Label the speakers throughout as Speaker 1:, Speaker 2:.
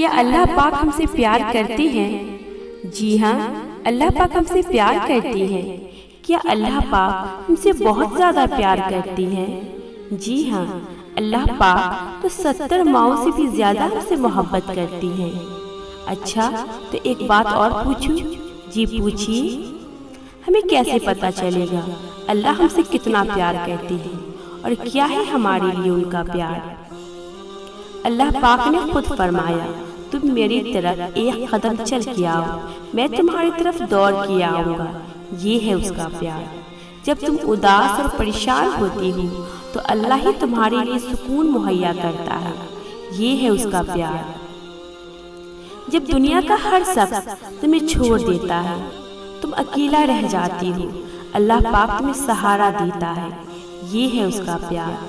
Speaker 1: کیا اللہ پاک ہم سے پیار کرتے ہیں؟ جی ہاں، اللہ پاک ہم سے پیار کرتی ہیں۔ کیا اللہ پاک ہم سے بہت زیادہ پیار کرتی ہیں؟ جی ہاں، اللہ پاک تو 70 ماؤں سے بھی زیادہ ہم سے محبت کرتی ہیں۔ اچھا، تو ایک بات اور پوچھوں؟ جی پوچھیے۔ ہمیں کیسے پتہ چلے گا اللہ ہم سے کتنا پیار کرتی ہے اور کیا ہے ہمارے لیے ان کا پیار؟ اللہ پاک نے خود فرمایا، تم میری طرف ایک قدم چل کے آؤ، میں تمہاری طرف دوڑ کے آؤں گا۔ یہ ہے اس کا پیار۔ جب تم اداس اور پریشان ہوتی ہو تو اللہ ہی تمہارے لیے سکون مہیا کرتا ہے۔ یہ ہے اس کا پیار۔ جب دنیا کا ہر شخص تمہیں چھوڑ دیتا ہے، تم اکیلا رہ جاتی ہو، اللہ پاک تمہیں سہارا دیتا ہے۔ یہ ہے اس کا پیار۔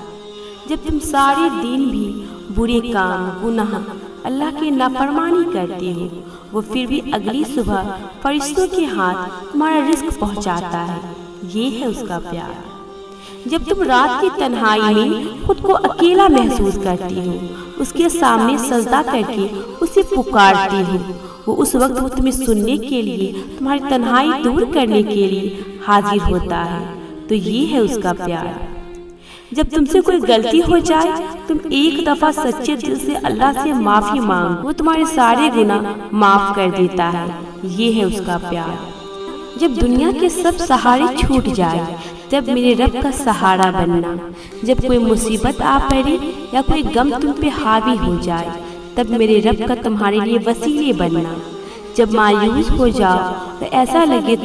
Speaker 1: جب تم سارے دن بھی برے کام، گناہ، اللہ کی نافرمانی کرتی ہو، وہ پھر بھی اگلی صبح فرشتوں کے ہاتھ تمہارا رزق پہنچاتا ہے۔ یہ ہے اس کا پیار۔ جب تم رات کی تنہائی میں خود کو اکیلا محسوس کرتی ہو، اس کے سامنے سجدہ کر کے اسے پکارتی ہو، وہ اس وقت تمہیں سننے کے لیے، تمہاری تنہائی دور کرنے کے لیے حاضر ہوتا ہے۔ تو یہ ہے اس کا پیار۔ جب تم سے کوئی غلطی ہو جائے، تم ایک دفعہ سچے دل سے اللہ سے معافی مانگو، وہ تمہارے سارے گناہ معاف کر دیتا ہے۔ یہ ہے اس کا پیار۔ جب دنیا کے سب سہارے چھوٹ جائے، جب میرے رب کا سہارا بننا۔ جب کوئی مصیبت آ پڑے یا کوئی غم تم پہ حاوی ہو جائے، تب میرے رب کا تمہارے لیے وسیلے بننا۔ جب مایوس ہو جاؤ تو ایسا لگے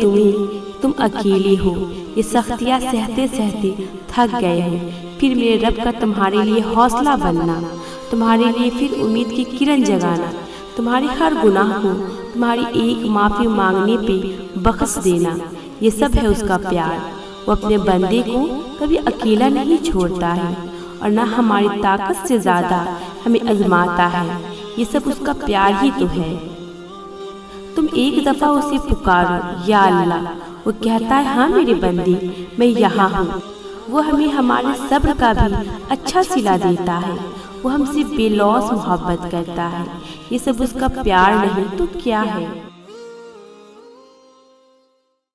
Speaker 1: تم اکیلے ہو، یہ سختیاں سہتے سہتے تھک گئے ہو، پھر میرے رب کا تمہارے لیے حوصلہ بننا، تمہارے لیے پھر امید کی کرن جگانا، تمہارے ہر گناہ کو تمہاری ایک معافی مانگنے پہ بخش دینا۔ یہ سب ہے اس کا پیار۔ وہ اپنے بندے کو کبھی اکیلا نہیں چھوڑتا ہے اور نہ ہماری طاقت سے زیادہ ہمیں آزماتا ہے۔ یہ سب اس کا پیار ہی تو ہے۔ تم ایک دفعہ اسے پکارو، یا اللہ، وہ کہتا ہے ہاں میرے بندے، میں یہاں ہوں۔ وہ ہمیں ہمارے صبر کا بھی اچھا صلہ دیتا ہے۔ وہ ہم سے بے لوث محبت کرتا ہے۔ یہ سب اس کا پیار نہیں تو کیا ہے؟